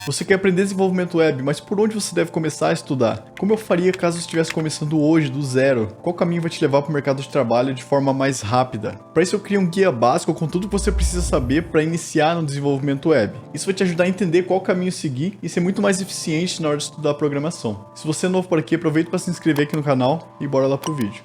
Você quer aprender desenvolvimento web, mas por onde você deve começar a estudar? Como eu faria caso estivesse começando hoje, do zero? Qual caminho vai te levar para o mercado de trabalho de forma mais rápida? Para isso eu criei um guia básico com tudo que você precisa saber para iniciar no desenvolvimento web. Isso vai te ajudar a entender qual caminho seguir e ser muito mais eficiente na hora de estudar programação. Se você é novo por aqui, aproveita para se inscrever aqui no canal e bora lá pro vídeo.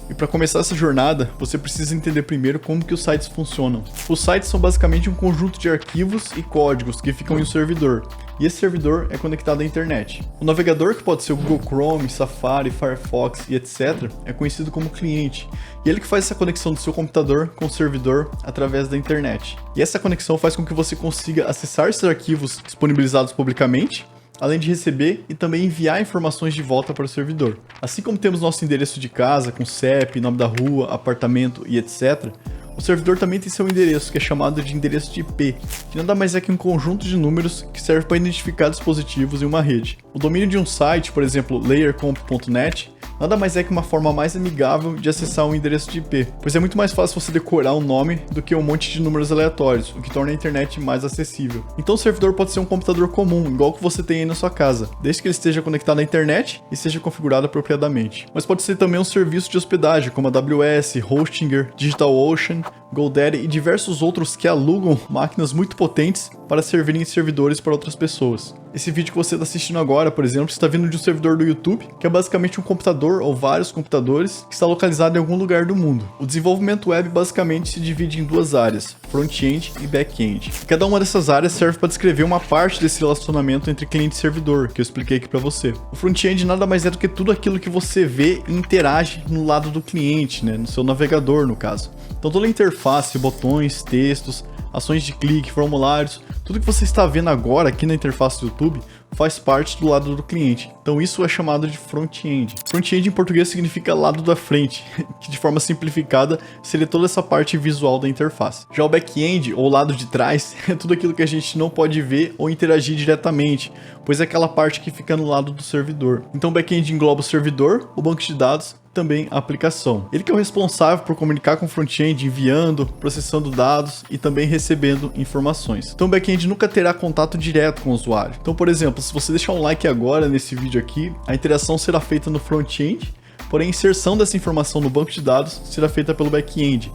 E para começar essa jornada, você precisa entender primeiro como que os sites funcionam. Os sites são basicamente um conjunto de arquivos e códigos que ficam em um servidor, e esse servidor é conectado à internet. O navegador, que pode ser o Google Chrome, Safari, Firefox e etc., é conhecido como cliente, e ele que faz essa conexão do seu computador com o servidor através da internet. E essa conexão faz com que você consiga acessar esses arquivos disponibilizados publicamente, além de receber e também enviar informações de volta para o servidor. Assim como temos nosso endereço de casa, com CEP, nome da rua, apartamento e etc., o servidor também tem seu endereço, que é chamado de endereço de IP, que nada mais é que um conjunto de números que serve para identificar dispositivos em uma rede. O domínio de um site, por exemplo, layercomp.net, nada mais é que uma forma mais amigável de acessar um endereço de IP, pois é muito mais fácil você decorar um nome do que um monte de números aleatórios, o que torna a internet mais acessível. Então o servidor pode ser um computador comum, igual que você tem aí na sua casa, desde que ele esteja conectado à internet e seja configurado apropriadamente. Mas pode ser também um serviço de hospedagem, como a AWS, Hostinger, DigitalOcean, GoDaddy e diversos outros que alugam máquinas muito potentes para servirem servidores para outras pessoas. Esse vídeo que você está assistindo agora, por exemplo, está vindo de um servidor do YouTube, que é basicamente um computador ou vários computadores que está localizado em algum lugar do mundo. O desenvolvimento web basicamente se divide em duas áreas, front-end e back-end. Cada uma dessas áreas serve para descrever uma parte desse relacionamento entre cliente e servidor, que eu expliquei aqui para você. O front-end nada mais é do que tudo aquilo que você vê e interage no lado do cliente, no seu navegador, no caso. Então toda a interface, botões, textos, ações de clique, formulários, tudo que você está vendo agora aqui na interface do YouTube faz parte do lado do cliente. Então isso é chamado de front-end. Front-end em português significa lado da frente, que de forma simplificada seria toda essa parte visual da interface. Já o back-end, ou lado de trás, é tudo aquilo que a gente não pode ver ou interagir diretamente, pois é aquela parte que fica no lado do servidor. Então o back-end engloba o servidor, o banco de dados, também a aplicação. Ele que é o responsável por comunicar com o front-end, enviando, processando dados e também recebendo informações. Então o back-end nunca terá contato direto com o usuário. Então, por exemplo, se você deixar um like agora nesse vídeo aqui, a interação será feita no front-end, porém a inserção dessa informação no banco de dados será feita pelo back-end.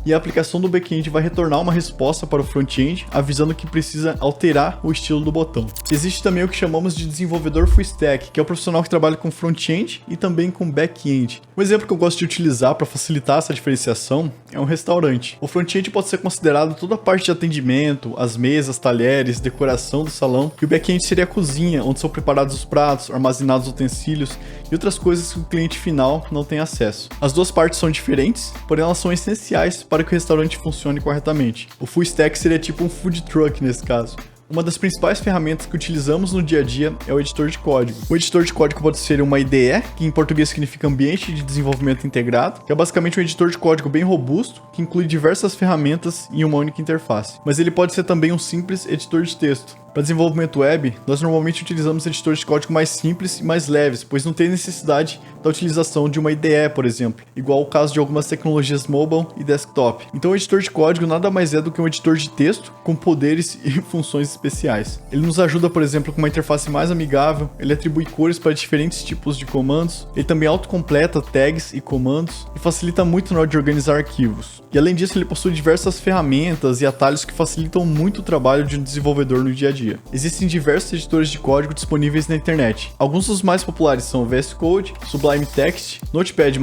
E a aplicação do back-end vai retornar uma resposta para o front-end, avisando que precisa alterar o estilo do botão. Existe também o que chamamos de desenvolvedor full stack, que é o profissional que trabalha com front-end e também com back-end. Um exemplo que eu gosto de utilizar para facilitar essa diferenciação é um restaurante. O front-end pode ser considerado toda a parte de atendimento, as mesas, talheres, decoração do salão, e o back-end seria a cozinha, onde são preparados os pratos, armazenados os utensílios e outras coisas que o cliente final não tem acesso. As duas partes são diferentes, porém elas são essenciais para que o restaurante funcione corretamente. O full stack seria tipo um food truck nesse caso. Uma das principais ferramentas que utilizamos no dia a dia é o editor de código. O editor de código pode ser uma IDE, que em português significa Ambiente de Desenvolvimento Integrado, que é basicamente um editor de código bem robusto, que inclui diversas ferramentas em uma única interface. Mas ele pode ser também um simples editor de texto. Para desenvolvimento web, nós normalmente utilizamos editores de código mais simples e mais leves, pois não tem necessidade da utilização de uma IDE, por exemplo, igual o caso de algumas tecnologias mobile e desktop. Então o editor de código nada mais é do que um editor de texto com poderes e funções especiais. Ele nos ajuda, por exemplo, com uma interface mais amigável, ele atribui cores para diferentes tipos de comandos, ele também autocompleta tags e comandos e facilita muito na hora de organizar arquivos. E além disso, ele possui diversas ferramentas e atalhos que facilitam muito o trabalho de um desenvolvedor no dia a dia. Existem diversos editores de código disponíveis na internet. Alguns dos mais populares são o VS Code, Sublime Text, Notepad++,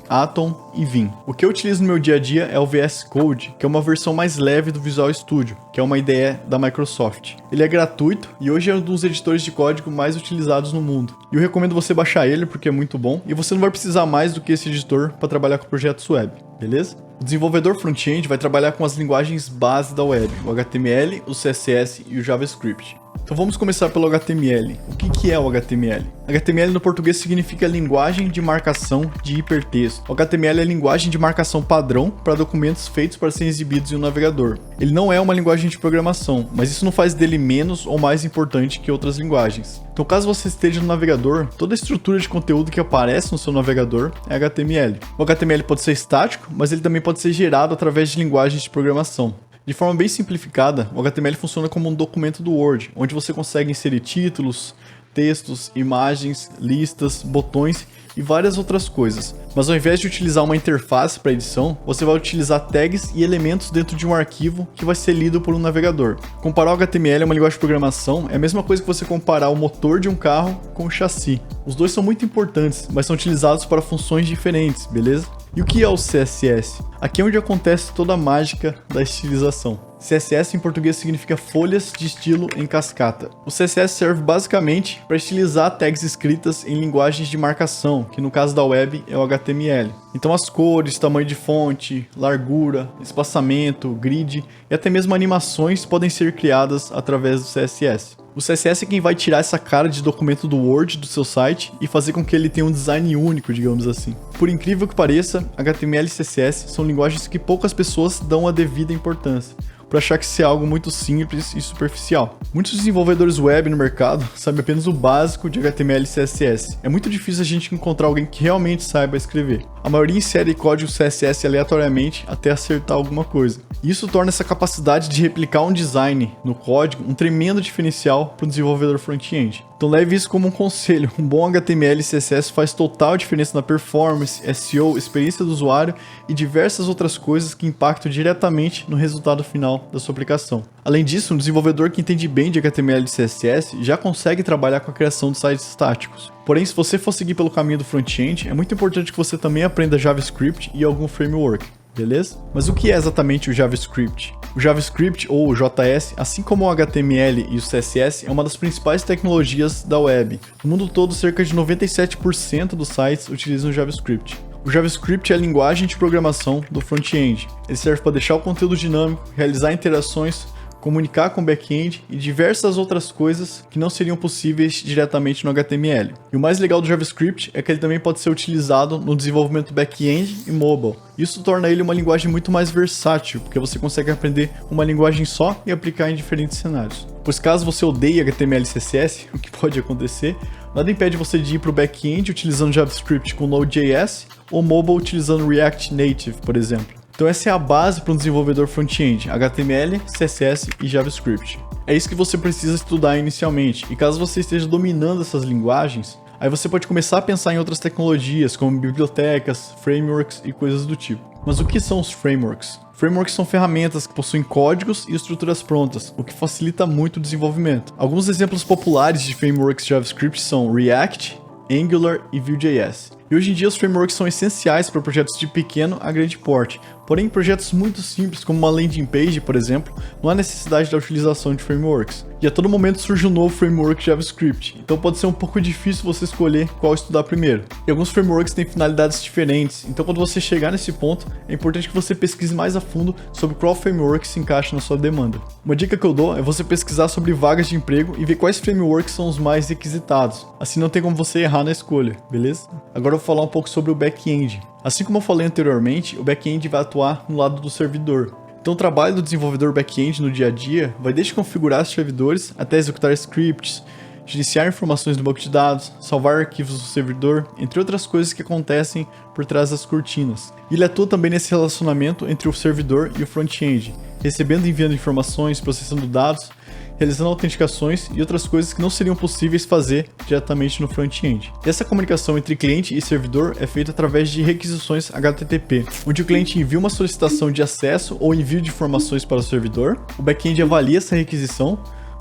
Atom e Vim. O que eu utilizo no meu dia a dia é o VS Code, que é uma versão mais leve do Visual Studio, que é uma IDE da Microsoft. Ele é gratuito e hoje é um dos editores de código mais utilizados no mundo. E eu recomendo você baixar ele porque é muito bom e você não vai precisar mais do que esse editor para trabalhar com projetos web, beleza? O desenvolvedor front-end vai trabalhar com as linguagens base da web, o HTML, o CSS e o JavaScript. Então vamos começar pelo HTML. O que é o HTML? HTML no português significa linguagem de marcação de hipertexto. O HTML é a linguagem de marcação padrão para documentos feitos para serem exibidos em um navegador. Ele não é uma linguagem de programação, mas isso não faz dele menos ou mais importante que outras linguagens. Então caso você esteja no navegador, toda a estrutura de conteúdo que aparece no seu navegador é HTML. O HTML pode ser estático, mas ele também pode ser gerado através de linguagens de programação. De forma bem simplificada, o HTML funciona como um documento do Word, onde você consegue inserir títulos, textos, imagens, listas, botões e várias outras coisas. Mas ao invés de utilizar uma interface para edição, você vai utilizar tags e elementos dentro de um arquivo que vai ser lido por um navegador. Comparar o HTML a uma linguagem de programação é a mesma coisa que você comparar o motor de um carro com o chassi. Os dois são muito importantes, mas são utilizados para funções diferentes, beleza? E o que é o CSS? Aqui é onde acontece toda a mágica da estilização. CSS em português significa folhas de estilo em cascata. O CSS serve basicamente para estilizar tags escritas em linguagens de marcação, que no caso da web é o HTML. Então as cores, tamanho de fonte, largura, espaçamento, grid e até mesmo animações podem ser criadas através do CSS. O CSS é quem vai tirar essa cara de documento do Word do seu site e fazer com que ele tenha um design único, digamos assim. Por incrível que pareça, HTML e CSS são linguagens que poucas pessoas dão a devida importância, por achar que isso é algo muito simples e superficial. Muitos desenvolvedores web no mercado sabem apenas o básico de HTML e CSS. É muito difícil a gente encontrar alguém que realmente saiba escrever. A maioria insere código CSS aleatoriamente até acertar alguma coisa. E isso torna essa capacidade de replicar um design no código um tremendo diferencial para o desenvolvedor front-end. Então leve isso como um conselho, um bom HTML e CSS faz total diferença na performance, SEO, experiência do usuário e diversas outras coisas que impactam diretamente no resultado final da sua aplicação. Além disso, um desenvolvedor que entende bem de HTML e CSS já consegue trabalhar com a criação de sites estáticos. Porém, se você for seguir pelo caminho do front-end, é muito importante que você também aprenda JavaScript e algum framework. Beleza? Mas o que é exatamente o JavaScript? O JavaScript, ou o JS, assim como o HTML e o CSS, é uma das principais tecnologias da web. No mundo todo, cerca de 97% dos sites utilizam o JavaScript. O JavaScript é a linguagem de programação do front-end. Ele serve para deixar o conteúdo dinâmico, realizar interações, comunicar com o back-end e diversas outras coisas que não seriam possíveis diretamente no HTML. E o mais legal do JavaScript é que ele também pode ser utilizado no desenvolvimento back-end e mobile. Isso torna ele uma linguagem muito mais versátil, porque você consegue aprender uma linguagem só e aplicar em diferentes cenários. Pois caso você odeie HTML e CSS, o que pode acontecer, nada impede você de ir para o back-end utilizando JavaScript com Node.js ou mobile utilizando React Native, por exemplo. Então essa é a base para um desenvolvedor front-end, HTML, CSS e JavaScript. É isso que você precisa estudar inicialmente, e caso você esteja dominando essas linguagens, aí você pode começar a pensar em outras tecnologias, como bibliotecas, frameworks e coisas do tipo. Mas o que são os frameworks? Frameworks são ferramentas que possuem códigos e estruturas prontas, o que facilita muito o desenvolvimento. Alguns exemplos populares de frameworks JavaScript são React, Angular e Vue.js. E hoje em dia os frameworks são essenciais para projetos de pequeno a grande porte. Porém, em projetos muito simples, como uma landing page, por exemplo, não há necessidade da utilização de frameworks. E a todo momento surge um novo framework JavaScript, então pode ser um pouco difícil você escolher qual estudar primeiro. E alguns frameworks têm finalidades diferentes, então quando você chegar nesse ponto, é importante que você pesquise mais a fundo sobre qual framework se encaixa na sua demanda. Uma dica que eu dou é você pesquisar sobre vagas de emprego e ver quais frameworks são os mais requisitados. Assim não tem como você errar na escolha, beleza? Agora eu vou falar um pouco sobre o back-end. Assim como eu falei anteriormente, o back-end vai atuar no lado do servidor. Então o trabalho do desenvolvedor back-end no dia a dia vai desde configurar os servidores até executar scripts, gerenciar informações do banco de dados, salvar arquivos do servidor, entre outras coisas que acontecem por trás das cortinas. E ele atua também nesse relacionamento entre o servidor e o front-end, recebendo e enviando informações, processando dados, realizando autenticações e outras coisas que não seriam possíveis fazer diretamente no front-end. Essa comunicação entre cliente e servidor é feita através de requisições HTTP, onde o cliente envia uma solicitação de acesso ou envio de informações para o servidor, o back-end avalia essa requisição,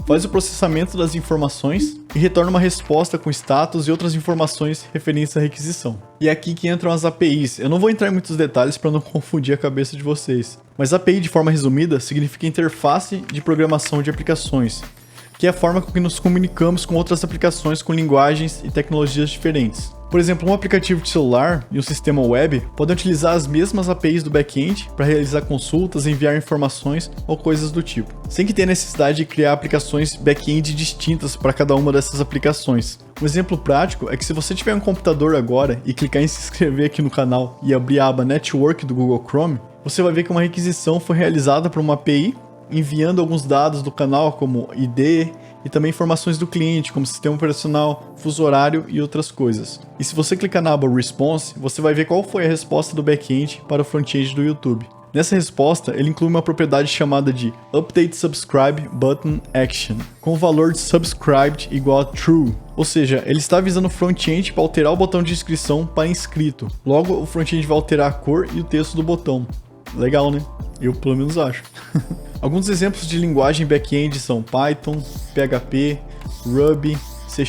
faz o processamento das informações e retorna uma resposta com status e outras informações referentes à requisição. E é aqui que entram as APIs. Eu não vou entrar em muitos detalhes para não confundir a cabeça de vocês. Mas API, de forma resumida, significa interface de programação de aplicações, que é a forma com que nos comunicamos com outras aplicações com linguagens e tecnologias diferentes. Por exemplo, um aplicativo de celular e um sistema web podem utilizar as mesmas APIs do back-end para realizar consultas, enviar informações ou coisas do tipo, sem que tenha necessidade de criar aplicações back-end distintas para cada uma dessas aplicações. Um exemplo prático é que se você tiver um computador agora e clicar em se inscrever aqui no canal e abrir a aba Network do Google Chrome, você vai ver que uma requisição foi realizada por uma API, enviando alguns dados do canal como ID e também informações do cliente, como sistema operacional, fuso horário e outras coisas. E se você clicar na aba Response, você vai ver qual foi a resposta do back-end para o front-end do YouTube. Nessa resposta, ele inclui uma propriedade chamada de Update Subscribe Button Action, com o valor de subscribed igual a true. Ou seja, ele está avisando o front-end para alterar o botão de inscrição para inscrito. Logo, o front-end vai alterar a cor e o texto do botão. Legal, né? Eu pelo menos acho. Alguns exemplos de linguagem back-end são Python, PHP, Ruby, C#,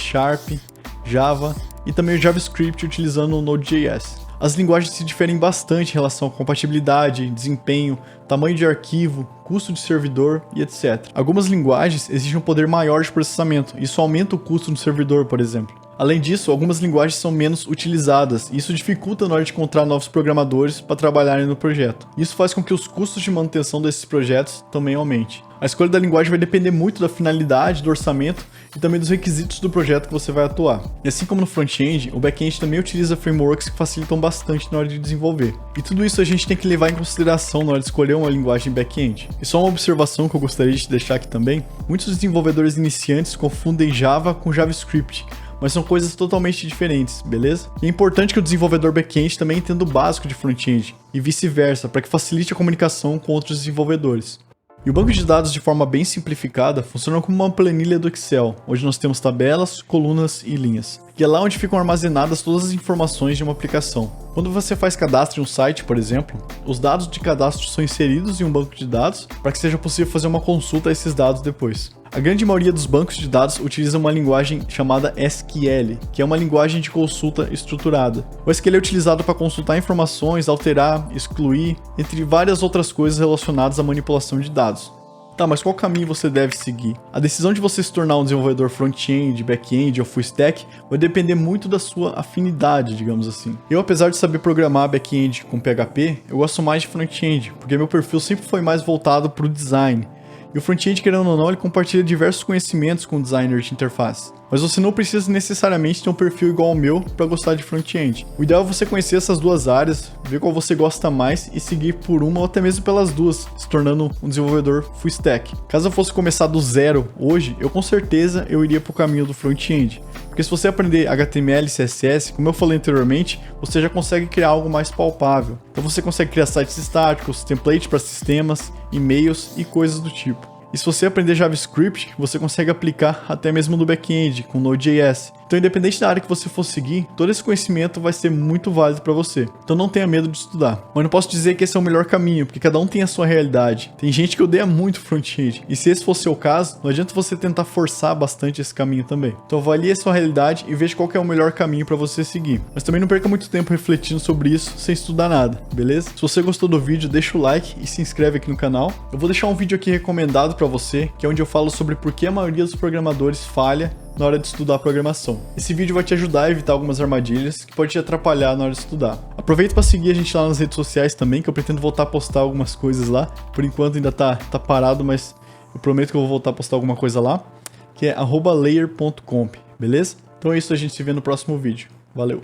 Java e também o JavaScript utilizando o Node.js. As linguagens se diferem bastante em relação à compatibilidade, desempenho, tamanho de arquivo, custo de servidor e etc. Algumas linguagens exigem um poder maior de processamento, e isso aumenta o custo do servidor, por exemplo. Além disso, algumas linguagens são menos utilizadas, e isso dificulta na hora de encontrar novos programadores para trabalharem no projeto. Isso faz com que os custos de manutenção desses projetos também aumentem. A escolha da linguagem vai depender muito da finalidade, do orçamento e também dos requisitos do projeto que você vai atuar. E assim como no front-end, o back-end também utiliza frameworks que facilitam bastante na hora de desenvolver. E tudo isso a gente tem que levar em consideração na hora de escolher uma linguagem back-end. E só uma observação que eu gostaria de deixar aqui também: muitos desenvolvedores iniciantes confundem Java com JavaScript, mas são coisas totalmente diferentes, beleza? E é importante que o desenvolvedor back-end também entenda o básico de front-end, e vice-versa, para que facilite a comunicação com outros desenvolvedores. E o banco de dados, de forma bem simplificada, funciona como uma planilha do Excel, onde nós temos tabelas, colunas e linhas. E é lá onde ficam armazenadas todas as informações de uma aplicação. Quando você faz cadastro em um site, por exemplo, os dados de cadastro são inseridos em um banco de dados para que seja possível fazer uma consulta a esses dados depois. A grande maioria dos bancos de dados utiliza uma linguagem chamada SQL, que é uma linguagem de consulta estruturada. O SQL é utilizado para consultar informações, alterar, excluir, entre várias outras coisas relacionadas à manipulação de dados. Tá, mas qual caminho você deve seguir? A decisão de você se tornar um desenvolvedor front-end, back-end ou full stack vai depender muito da sua afinidade, digamos assim. Eu, apesar de saber programar back-end com PHP, eu gosto mais de front-end, porque meu perfil sempre foi mais voltado para o design. E o front-end, querendo ou não, ele compartilha diversos conhecimentos com o designer de interface. Mas você não precisa necessariamente ter um perfil igual ao meu para gostar de front-end. O ideal é você conhecer essas duas áreas, ver qual você gosta mais e seguir por uma ou até mesmo pelas duas, se tornando um desenvolvedor full stack. Caso eu fosse começar do zero hoje, eu com certeza iria para o caminho do front-end. Porque se você aprender HTML e CSS, como eu falei anteriormente, você já consegue criar algo mais palpável. Então você consegue criar sites estáticos, templates para sistemas, e-mails e coisas do tipo. E se você aprender JavaScript, você consegue aplicar até mesmo no back-end, com Node.js. Então, independente da área que você for seguir, todo esse conhecimento vai ser muito válido para você. Então não tenha medo de estudar. Mas não posso dizer que esse é o melhor caminho, porque cada um tem a sua realidade. Tem gente que odeia muito front-end, e se esse for o seu caso, não adianta você tentar forçar bastante esse caminho também. Então avalie a sua realidade e veja qual que é o melhor caminho para você seguir. Mas também não perca muito tempo refletindo sobre isso sem estudar nada, beleza? Se você gostou do vídeo, deixa o like e se inscreve aqui no canal. Eu vou deixar um vídeo aqui recomendado para você, que é onde eu falo sobre por que a maioria dos programadores falha na hora de estudar programação. Esse vídeo vai te ajudar a evitar algumas armadilhas que podem te atrapalhar na hora de estudar. Aproveita para seguir a gente lá nas redes sociais também, que eu pretendo voltar a postar algumas coisas lá. Por enquanto ainda tá parado, mas eu prometo que eu vou voltar a postar alguma coisa lá, que é @layer.comp, beleza? Então é isso, a gente se vê no próximo vídeo. Valeu!